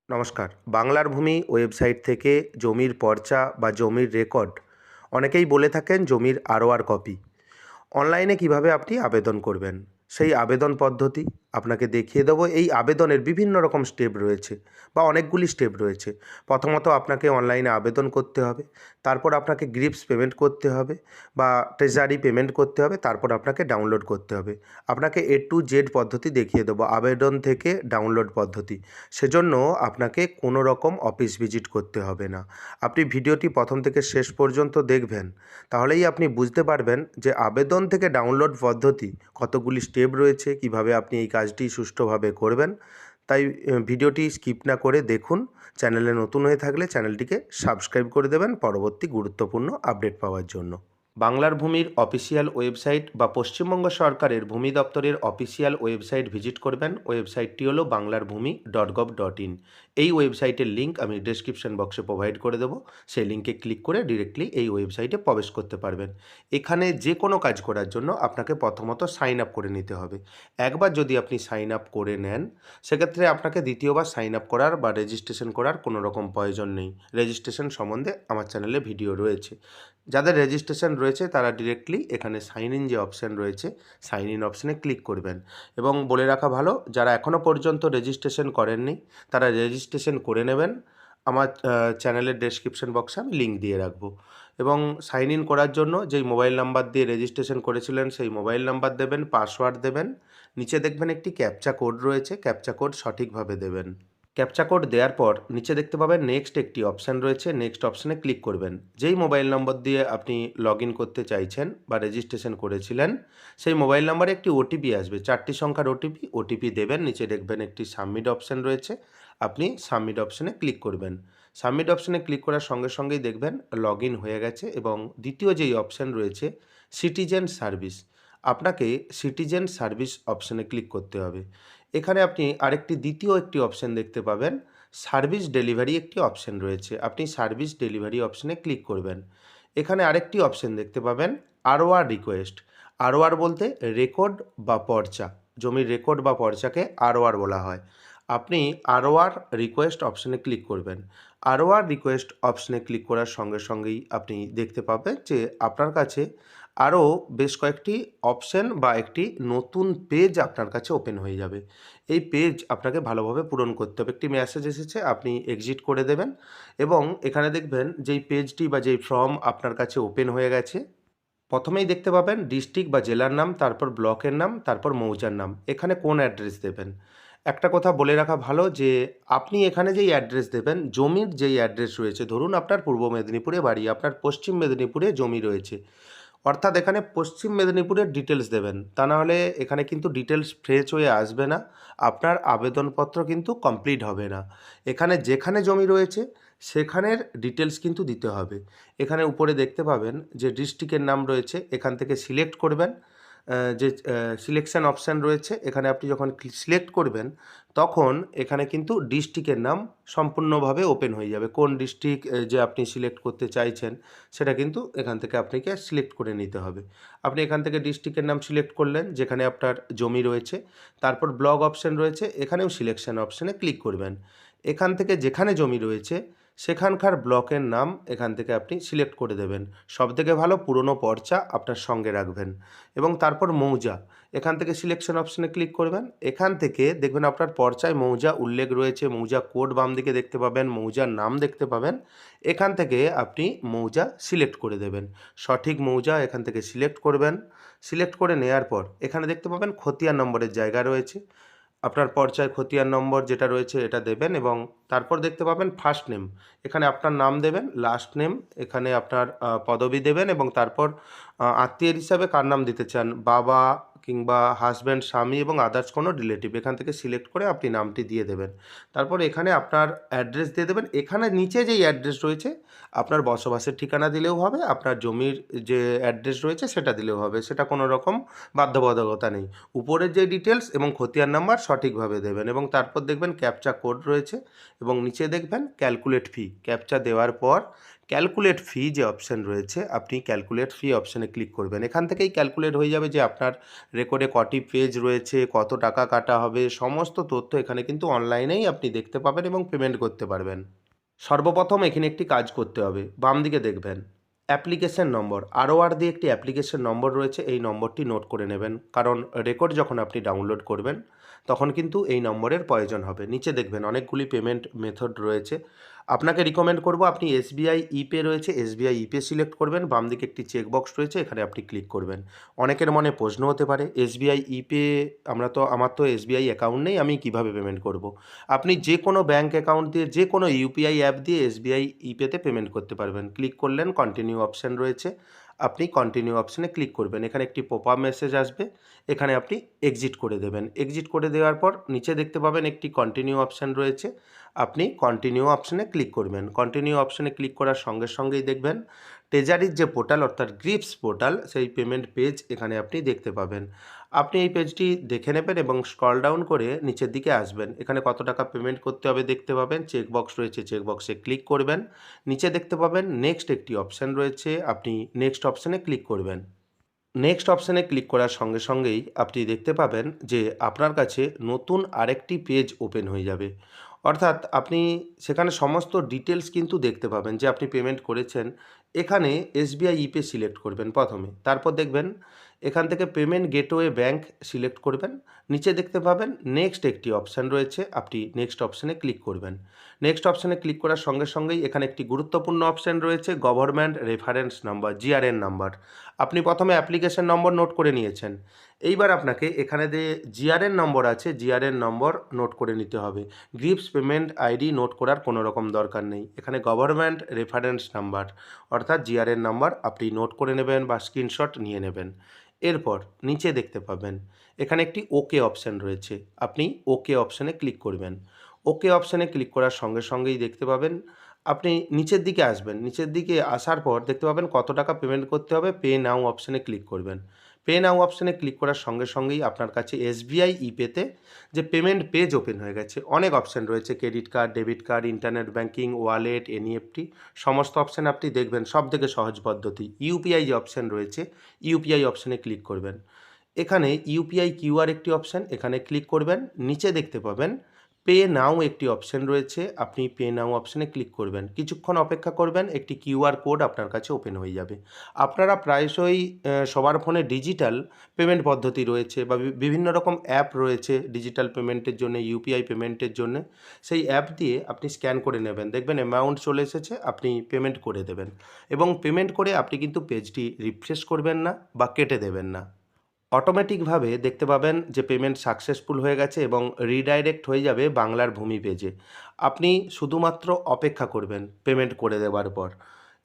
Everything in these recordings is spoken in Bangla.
নমস্কার। বাংলার ভূমি ওয়েবসাইট থেকে জমির পর্চা বা জমির রেকর্ড অনেকেই বলে থাকেন জমির আরওআর কপি অনলাইনে কিভাবে আপনি আবেদন করবেন সেই আবেদন পদ্ধতি আপনাকে দেখিয়ে দেবো। এই আবেদনের বিভিন্ন রকম স্টেপ রয়েছে বা অনেকগুলি স্টেপ রয়েছে। প্রথমত আপনাকে অনলাইনে আবেদন করতে হবে, তারপর আপনাকে গ্রিপস পেমেন্ট করতে হবে বা ট্রেজারি পেমেন্ট করতে হবে, তারপর আপনাকে ডাউনলোড করতে হবে। আপনাকে এ টু জেড পদ্ধতি দেখিয়ে দেবো, আবেদন থেকে ডাউনলোড পদ্ধতি। সেজন্য আপনাকে কোনো রকম অফিস ভিজিট করতে হবে না। আপনি ভিডিওটি প্রথম থেকে শেষ পর্যন্ত দেখবেন, তাহলেই আপনি বুঝতে পারবেন যে আবেদন থেকে ডাউনলোড পদ্ধতি কতগুলি স্টেপ রয়েছে, কিভাবে আপনি এই কাজটি সুষ্ঠুভাবে করবেন। তাই ভিডিওটি স্কিপ না করে দেখুন। চ্যানেলে নতুন হয়ে থাকলে চ্যানেলটিকে সাবস্ক্রাইব করে দেবেন পরবর্তী গুরুত্বপূর্ণ আপডেট পাওয়ার জন্য। বাংলার ভূমির অফিসিয়াল ওয়েবসাইট বা পশ্চিমবঙ্গ সরকারের ভূমি দপ্তরের অফিসিয়াল ওয়েবসাইট ভিজিট করবেন। ওয়েবসাইটটি হলো banglarbhumi.gov.in। এই ওয়েবসাইটের লিঙ্ক আমি ডেসক্রিপশন বক্সে প্রোভাইড করে দেবো। সেই লিঙ্কে ক্লিক করে ডিরেক্টলি এই ওয়েবসাইটে প্রবেশ করতে পারবেন। এখানে যে কোনো কাজ করার জন্য আপনাকে প্রথমত সাইন আপ করে নিতে হবে। একবার যদি আপনি সাইন আপ করে নেন, সেক্ষেত্রে আপনাকে দ্বিতীয়বার সাইন আপ করার বা রেজিস্ট্রেশন করার কোনো রকম প্রয়োজন নেই। রেজিস্ট্রেশন সম্বন্ধে আমার চ্যানেলে ভিডিও রয়েছে। যাদের রেজিস্ট্রেশন রয়েছে তারা ডিরেক্টলি এখানে সাইন ইন যে অপশান রয়েছে, সাইন ইন অপশানে ক্লিক করবেন। এবং বলে রাখা ভালো, যারা এখনও পর্যন্ত রেজিস্ট্রেশন করেননি তারা রেজিস্ট্রেশন করে নেবেন। আমার চ্যানেলের ডেসক্রিপশন বক্সে আমি লিঙ্ক দিয়ে রাখবো। এবং সাইন ইন করার জন্য যেই মোবাইল নাম্বার দিয়ে রেজিস্ট্রেশন করেছিলেন সেই মোবাইল নাম্বার দেবেন, পাসওয়ার্ড দেবেন। নিচে দেখবেন একটি ক্যাপচা কোড রয়েছে, ক্যাপচা কোড সঠিকভাবে দেবেন। ক্যাপচা কোড দেওয়ার পর নিচে দেখতে পাবেন নেক্সট একটি অপশান রয়েছে, নেক্সট অপশানে ক্লিক করবেন। যেই মোবাইল নম্বর দিয়ে আপনি লগ ইন করতে চাইছেন বা রেজিস্ট্রেশন করেছিলেন সেই মোবাইল নম্বরে একটি ওটিপি আসবে, 4টি সংখ্যার ওটিপি দেবেন। নিচে দেখবেন একটি সাবমিট অপশান রয়েছে, আপনি সাবমিট অপশানে ক্লিক করবেন। সাবমিট অপশানে ক্লিক করার সঙ্গে সঙ্গেই দেখবেন লগ ইন হয়ে গেছে। এবং দ্বিতীয় যেই অপশান রয়েছে সিটিজেন সার্ভিস, আপনাকে সিটিজেন সার্ভিস অপশানে ক্লিক করতে হবে। এখানে আপনি আরেকটি দ্বিতীয় একটি অপশান দেখতে পাবেন, সার্ভিস ডেলিভারি একটি অপশান রয়েছে, আপনি সার্ভিস ডেলিভারি অপশানে ক্লিক করবেন। এখানে আরেকটি অপশান দেখতে পাবেন আরওআর রিকোয়েস্ট। আরওআর বলতে রেকর্ড বা পর্চা, জমির রেকর্ড বা পর্চাকে আরওআর বলা হয়। আপনি আরওআর রিকোয়েস্ট অপশানে ক্লিক করবেন। আরওআর রিকোয়েস্ট অপশানে ক্লিক করার সঙ্গে সঙ্গেই আপনি দেখতে পাবেন যে আপনার কাছে আরও বেশ কয়েকটি অপশান বা একটি নতুন পেজ আপনার কাছে ওপেন হয়ে যাবে। এই পেজ আপনাকে ভালোভাবে পূরণ করতে হবে। একটি মেসেজ এসেছে, আপনি এক্সিট করে দেবেন। এবং এখানে দেখবেন যেই পেজটি বা যেই ফর্ম আপনার কাছে ওপেন হয়ে গেছে, প্রথমেই দেখতে পাবেন ডিস্ট্রিক্ট বা জেলার নাম, তারপর ব্লকের নাম, তারপর মৌজার নাম। এখানে কোন অ্যাড্রেস দেবেন? একটা কথা বলে রাখা ভালো যে আপনি এখানে যেই অ্যাড্রেস দেবেন, জমির যেই অ্যাড্রেস রয়েছে, ধরুন আপনার পূর্ব মেদিনীপুরে বাড়ি, আপনার পশ্চিম মেদিনীপুরে জমি রয়েছে, অর্থাৎ এখানে পশ্চিম মেদিনীপুরের ডিটেলস দেবেন। তা নাহলে এখানে কিন্তু ডিটেলস ফ্রেশ হয়ে আসবে না, আপনার আবেদনপত্র কিন্তু কমপ্লিট হবে না। এখানে যেখানে জমি রয়েছে সেখানের ডিটেলস কিন্তু দিতে হবে। এখানে উপরে দেখতে পাবেন যে ডিস্ট্রিক্টের নাম রয়েছে, এখান থেকে সিলেক্ট করবেন। যে সিলেকশন অপশান রয়েছে, এখানে আপনি যখন সিলেক্ট করবেন তখন এখানে কিন্তু ডিস্ট্রিক্টের নাম সম্পূর্ণভাবে ওপেন হয়ে যাবে। কোন ডিস্ট্রিক্ট যে আপনি সিলেক্ট করতে চাইছেন সেটা কিন্তু এখান থেকে আপনাকে সিলেক্ট করে নিতে হবে। আপনি এখান থেকে ডিস্ট্রিক্টের নাম সিলেক্ট করলেন যেখানে আপনার জমি রয়েছে, তারপর ব্লক অপশান রয়েছে, এখানেও সিলেকশন অপশানে ক্লিক করবেন। এখান থেকে যেখানে জমি রয়েছে সেখানকার ব্লকের নাম এখান থেকে আপনি সিলেক্ট করে দেবেন। সবথেকে ভালো পুরনো পর্চা আপনার সঙ্গে রাখবেন। এবং তারপর মৌজা, এখান থেকে সিলেকশন অপশানে ক্লিক করবেন। এখান থেকে দেখবেন আপনার পর্চায় মৌজা উল্লেখ রয়েছে, মৌজা কোড বাম দিকে দেখতে পাবেন, মৌজার নাম দেখতে পাবেন। এখান থেকে আপনি মৌজা সিলেক্ট করে দেবেন, সঠিক মৌজা এখান থেকে সিলেক্ট করবেন। সিলেক্ট করে নেওয়ার পর এখানে দেখতে পাবেন খতিয়ান নম্বরের জায়গা রয়েছে, আপনার পর্চায় খতিয়ান নম্বর যেটা রয়েছে এটা দেবেন। এবং তারপর দেখতে পাবেন ফার্স্ট নেম, এখানে আপনার নাম দেবেন, লাস্ট নেম এখানে আপনার পদবি দেবেন। এবং তারপর আত্মীয়ের হিসাবে কার নাম দিতে চান, বাবা কিংবা হাজব্যান্ড, স্বামী এবং আদার্স কোনো রিলেটিভ, এখান থেকে সিলেক্ট করে আপনি নামটি দিয়ে দেবেন। তারপর এখানে আপনার অ্যাড্রেস দিয়ে দেবেন। এখানে নিচে যেই অ্যাড্রেস রয়েছে আপনার বসবাসের ঠিকানা দিলেও হবে, আপনার জমির যে অ্যাড্রেস রয়েছে সেটা দিলেও হবে, সেটা কোনো রকম বাধ্যবাধকতা নেই। উপরের যে ডিটেলস এবং খতিয়ান নাম্বার সঠিকভাবে দেবেন। এবং তারপর দেখবেন ক্যাপচা কোড রয়েছে এবং নিচে দেখবেন ক্যালকুলেট ফি। ক্যাপচা দেওয়ার পর ক্যালকুলেট ফি যে অপশান রয়েছে, আপনি ক্যালকুলেট ফি অপশানে ক্লিক করবেন। এখান থেকেই ক্যালকুলেট হয়ে যাবে যে আপনার রেকর্ডে কটি পেজ রয়েছে, কত টাকা কাটা হবে, সমস্ত তথ্য এখানে কিন্তু অনলাইনেই আপনি দেখতে পাবেন এবং পেমেন্ট করতে পারবেন। সর্বপ্রথম এখানে একটি কাজ করতে হবে, বাম দিকে দেখবেন অ্যাপ্লিকেশন নম্বর, ROR দিয়ে একটি অ্যাপ্লিকেশন নম্বর রয়েছে, এই নম্বরটি নোট করে নেবেন, কারণ রেকর্ড যখন আপনি ডাউনলোড করবেন তখন কিন্তু এই নম্বরের প্রয়োজন হবে। নিচে দেখবেন অনেকগুলি পেমেন্ট মেথড রয়েছে, আপনাকে রিকমেন্ড করব আপনি SBI ইপে রয়েছে, SBI ইপে সিলেক্ট করবেন, বাম দিকে একটি চেকবক্স রয়েছে, এখানে আপনি ক্লিক করবেন। অনেকের মনে প্রশ্ন হতে পারে SBI ইপে আমার তো SBI অ্যাকাউন্ট নেই, আমি কিভাবে পেমেন্ট করব। আপনি যে কোনো ব্যাঙ্ক অ্যাকাউন্ট দিয়ে, যে কোনো UPI অ্যাপ দিয়ে SBI ইপেতে পেমেন্ট করতে পারবেন। ক্লিক করলেন, কন্টিনিউ অপশান রয়েছে, আপনি কন্টিনিউ অপশানে ক্লিক করবেন। এখানে একটি পপআপ মেসেজ আসবে, এখানে আপনি এক্সিট করে দেবেন। এক্সিট করে দেওয়ার পর নিচে দেখতে পাবেন একটি কন্টিনিউ অপশান রয়েছে, আপনি কন্টিনিউ অপশানে ক্লিক করবেন। কন্টিনিউ অপশানে ক্লিক করার সঙ্গে সঙ্গেই দেখবেন ট্রেজারির যে পোর্টাল অর্থাৎ গ্রিপস পোর্টাল, সেই পেমেন্ট পেজ এখানে আপনি দেখতে পাবেন। আপনি এই পেজটি দেখে নেবেন এবং স্ক্রল ডাউন করে নিচের দিকে আসবেন। এখানে কত টাকা পেমেন্ট করতে হবে দেখতে পাবেন, চেকবক্স রয়েছে, চেকবক্সে ক্লিক করবেন। নিচে দেখতে পাবেন নেক্সট একটি অপশান রয়েছে, আপনি নেক্সট অপশানে ক্লিক করবেন। নেক্সট অপশানে ক্লিক করার সঙ্গে সঙ্গেই আপনি দেখতে পাবেন যে আপনার কাছে নতুন আরেকটি পেজ ওপেন হয়ে যাবে, অর্থাৎ আপনি সেখানে সমস্ত ডিটেলস কিন্তু দেখতে পাবেন যে আপনি পেমেন্ট করেছেন। এখানে SBI ইপে সিলেক্ট করবেন প্রথমে, তারপর দেখবেন এখান থেকে পেমেন্ট গেটওয়ে ব্যাঙ্ক সিলেক্ট করবেন। নিচে দেখতে পাবেন নেক্সট একটি অপশান রয়েছে, আপনি নেক্সট অপশানে ক্লিক করবেন। নেক্সট অপশানে ক্লিক করার সঙ্গে সঙ্গেই এখানে একটি গুরুত্বপূর্ণ অপশান রয়েছে, government reference number, GRN number. আপনি প্রথমে অ্যাপ্লিকেশন নম্বর নোট করে নিয়েছেন, এইবার আপনাকে এখানে যে GRN নম্বর আছে, GRN নম্বর নোট করে নিতে হবে। গ্রিপস পেমেন্ট আইডি নোট করার কোনো রকম দরকার নেই, এখানে গভর্নমেন্ট রেফারেন্স নাম্বার অর্থাৎ GRN নাম্বার আপনি নোট করে নেবেন বা স্ক্রিনশট নিয়ে নেবেন। এরপর নিচে দেখতে পাবেন এখানে একটি ওকে অপশান রয়েছে, আপনি ওকে অপশানে ক্লিক করবেন। ওকে অপশানে ক্লিক করার সঙ্গে সঙ্গেই দেখতে পাবেন আপনি নিচের দিকে আসবেন, নিচের দিকে আসার পর দেখতে পাবেন কত টাকা পেমেন্ট করতে হবে, পে নাও অপশানে ক্লিক করবেন। পে নাও অপশানে ক্লিক করার সঙ্গে সঙ্গেই আপনার কাছে SBI ইপেতে যে পেমেন্ট পেজ ওপেন হয়ে গেছে, অনেক অপশান রয়েছে, credit card, debit card, internet banking, wallet, NEFT, সমস্ত অপশান আপনি দেখবেন। সব থেকে সহজ পদ্ধতি UPI যে অপশান রয়েছে, UPI অপশানে ক্লিক করবেন। এখানে UPI QR একটি অপশান, এখানে ক্লিক করবেন। নিচে দেখতে পাবেন পে নাও একটি অপশান রয়েছে, আপনি পে নাও অপশানে ক্লিক করবেন। কিছুক্ষণ অপেক্ষা করবেন, একটি QR কোড আপনার কাছে ওপেন হয়ে যাবে। আপনারা প্রায়শই সবার ফোনে ডিজিটাল পেমেন্ট পদ্ধতি রয়েছে বা বিভিন্ন রকম অ্যাপ রয়েছে ডিজিটাল পেমেন্টের জন্য, UPI পেমেন্টের জন্য। সেই অ্যাপ দিয়ে আপনি স্ক্যান করে নেবেন, দেখবেন অ্যামাউন্ট চলে এসেছে, আপনি পেমেন্ট করে দেবেন এবং পেমেন্ট করে আপনি কিন্তু পেজটি রিফ্রেশ করবেন না বা কেটে দেবেন না। অটোমেটিকভাবে দেখতে পাবেন যে পেমেন্ট সাকসেসফুল হয়ে গেছে এবং রিডাইরেক্ট হয়ে যাবে বাংলার ভূমি পেজে। আপনি শুধুমাত্র অপেক্ষা করবেন পেমেন্ট করে দেওয়ার পর।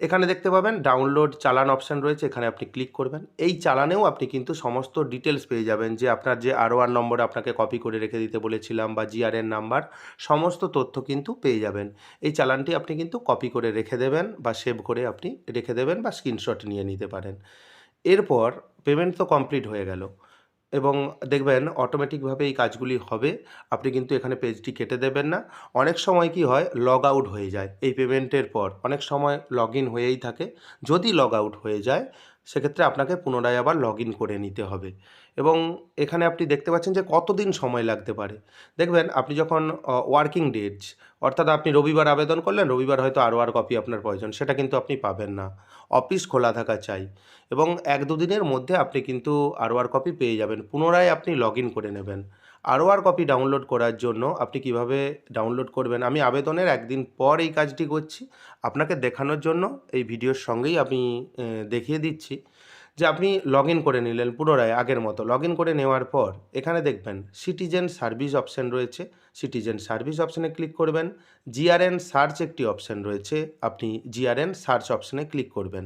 এখানে দেখতে পাবেন ডাউনলোড চালান অপশান রয়েছে, এখানে আপনি ক্লিক করবেন। এই চালানেও আপনি কিন্তু সমস্ত ডিটেলস পেয়ে যাবেন, যে আপনার যে ROR নম্বর আপনাকে কপি করে রেখে দিতে বলেছিলাম বা GRN নাম্বার, সমস্ত তথ্য কিন্তু পেয়ে যাবেন। এই চালানটি আপনি কিন্তু কপি করে রেখে দেবেন বা সেভ করে আপনি রেখে দেবেন বা স্ক্রিনশট নিয়ে নিতে পারেন। এরপর পেমেন্ট তো কমপ্লিট হয়ে গেল এবং দেখবেন অটোমেটিকভাবে এই কাজগুলি হবে। আপনি কিন্তু এখানে পেজটি কেটে দেবেন না। অনেক সময় কি হয়, লগ আউট হয়ে যায় এই পেমেন্টের পর, অনেক সময় লগ ইন হয়েই থাকে। যদি লগ আউট হয়ে যায় সেক্ষেত্রে আপনাকে পুনরায় আবার লগ ইন করে নিতে হবে এবং এখানে আপনি দেখতে পাচ্ছেন যে কতদিন সময় লাগতে পারে। দেখবেন আপনি যখন ওয়ার্কিং ডেজ, অর্থাৎ আপনি রবিবার আবেদন করলেন, রবিবার হয়তো ROR কপি আপনার প্রয়োজন, সেটা কিন্তু আপনি পাবেন না। অফিস খোলা থাকা চাই এবং 1-2 দিনের মধ্যে আপনি কিন্তু ROR কপি পেয়ে যাবেন। পুনরায় আপনি লগ ইন করে নেবেন। ROR কপি ডাউনলোড করার জন্য আপনি কিভাবে ডাউনলোড করবেন, আমি আবেদনের 1 দিন পর এই কাজটি করছি। আপনাকে দেখানোর জন্য এই ভিডিওর সঙ্গেই আমি দেখিয়ে দিচ্ছি যে আপনি লগ ইন করে নিলেন পুনরায় আগের মতো। লগ ইন করে নেওয়ার পর এখানে দেখবেন সিটিজেন সার্ভিস অপশান রয়েছে, সিটিজেন সার্ভিস অপশানে ক্লিক করবেন। GRN সার্চ একটি অপশান রয়েছে, আপনি GRN সার্চ অপশানে ক্লিক করবেন।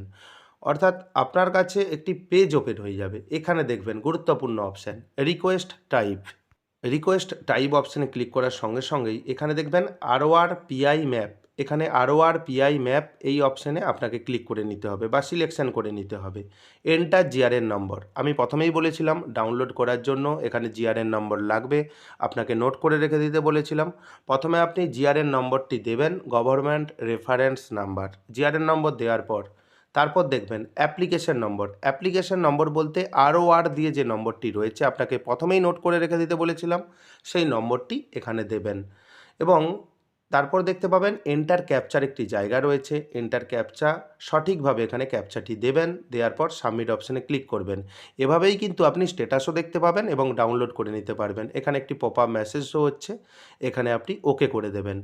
অর্থাৎ আপনার কাছে একটি পেজ ওপেন হয়ে যাবে। এখানে দেখবেন গুরুত্বপূর্ণ option request type. Request type অপশানে ক্লিক করার সঙ্গে সঙ্গেই এখানে দেখবেন ROR PI ম্যাপ এখানে আরওআর পিআই ম্যাপ এই অপশানে আপনাকে ক্লিক করে নিতে হবে বা সিলেকশন করে নিতে হবে। এন্টার জিআরএন নম্বর, আমি প্রথমেই বলেছিলাম ডাউনলোড করার জন্য এখানে জিআরএন নম্বর লাগবে, আপনাকে নোট করে রেখে দিতে বলেছিলাম। প্রথমে আপনি জিআরএন নম্বরটি দেবেন, গভর্নমেন্ট রেফারেন্স নাম্বার। জিআরএন নম্বর দেওয়ার পর তারপর দেখবেন অ্যাপ্লিকেশন নম্বর। অ্যাপ্লিকেশন নম্বর বলতে আরওআর দিয়ে যে নম্বরটি রয়েছে আপনাকে প্রথমেই নোট করে রেখে দিতে বলেছিলাম, সেই নম্বরটি এখানে দেবেন। এবং তারপর দেখতে পাবেন এন্টার ক্যাপচার একটি জায়গা রয়েছে, এন্টার ক্যাপচা সঠিকভাবে এখানে ক্যাপচাটি দেবেন, দেওয়ার পর সাবমিট অপশানে ক্লিক করবেন। এভাবেই কিন্তু আপনি স্ট্যাটাসও দেখতে পাবেন এবং ডাউনলোড করে নিতে পারবেন। এখানে একটি পপ আপ মেসেজ শো হচ্ছে, এখানে আপনি ওকে করে দেবেন।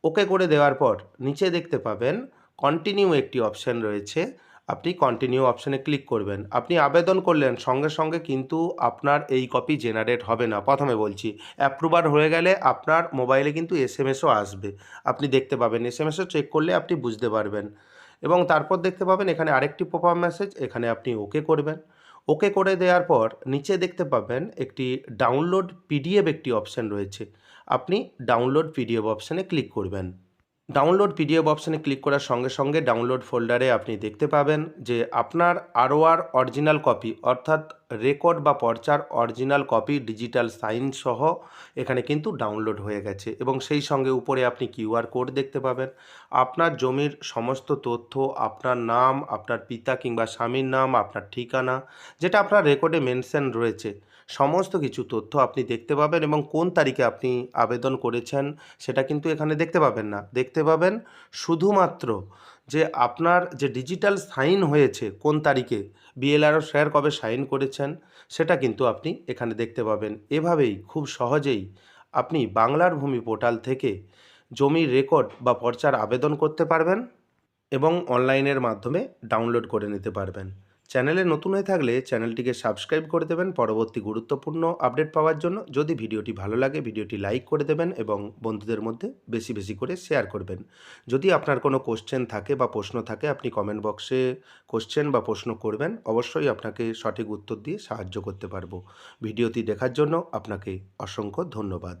ওকে করে দেওয়ার পর নিচে দেখতে পাবেন কন্টিনিউ একটি অপশান রয়েছে, আপনি কন্টিনিউ অপশানে ক্লিক করবেন। আপনি আবেদন করলেন, সঙ্গে সঙ্গে কিন্তু আপনার এই কপি জেনারেট হবে না। প্রথমে বলছি, অ্যাপ্রুভার হয়ে গেলে আপনার মোবাইলে কিন্তু এসএমএসও আসবে, আপনি দেখতে পাবেন, এসএমএসও চেক করলে আপনি বুঝতে পারবেন। এবং তারপর দেখতে পাবেন এখানে আরেকটি পপ আপ মেসেজ, এখানে আপনি ওকে করবেন। ওকে করে দেওয়ার পর নিচে দেখতে পাবেন একটি ডাউনলোড পিডিএফ একটি অপশান রয়েছে, আপনি ডাউনলোড পিডিএফ অপশানে ক্লিক করবেন। ডাউনলোড পিডিএফ অপশানে ক্লিক করার সঙ্গে সঙ্গে ডাউনলোড ফোল্ডারে আপনি দেখতে পাবেন যে আপনার আরওআর অরিজিনাল কপি, অর্থাৎ রেকর্ড বা পর্চার অরিজিনাল কপি ডিজিটাল সাইন সহ এখানে কিন্তু ডাউনলোড হয়ে গেছে। এবং সেই সঙ্গে উপরে আপনি কিউআর কোড দেখতে পাবেন। আপনার জমির সমস্ত তথ্য, আপনার নাম, আপনার পিতা কিংবা স্বামীর নাম, আপনার ঠিকানা, যেটা আপনার রেকর্ডে মেনশন রয়েছে, সমস্ত কিছু তথ্য আপনি দেখতে পাবেন। এবং কোন তারিখে আপনি আবেদন করেছেন সেটা কিন্তু এখানে দেখতে পাবেন না, দেখতে পাবেন শুধুমাত্র যে আপনার যে ডিজিটাল সাইন হয়েছে কোন তারিখে, বিএলআরও স্যার কবে সাইন করেছেন সেটা কিন্তু আপনি এখানে দেখতে পাবেন। এভাবেই খুব সহজেই আপনি বাংলার ভূমি পোর্টাল থেকে জমির রেকর্ড বা পর্চার আবেদন করতে পারবেন এবং অনলাইনের মাধ্যমে ডাউনলোড করে নিতে পারবেন। চ্যানেলে নতুন হয়ে থাকলে চ্যানেলটিকে সাবস্ক্রাইব করে দেবেন পরবর্তী গুরুত্বপূর্ণ আপডেট পাওয়ার জন্য। যদি ভিডিওটি ভালো লাগে ভিডিওটি লাইক করে দেবেন এবং বন্ধুদের মধ্যে বেশি বেশি করে শেয়ার করবেন। যদি আপনার কোনো কোশ্চেন থাকে বা প্রশ্ন থাকে আপনি কমেন্ট বক্সে কোশ্চেন বা প্রশ্ন করবেন, অবশ্যই আপনাকে সঠিক উত্তর দিয়ে সাহায্য করতে পারবো। ভিডিওটি দেখার জন্য আপনাকে অসংখ্য ধন্যবাদ।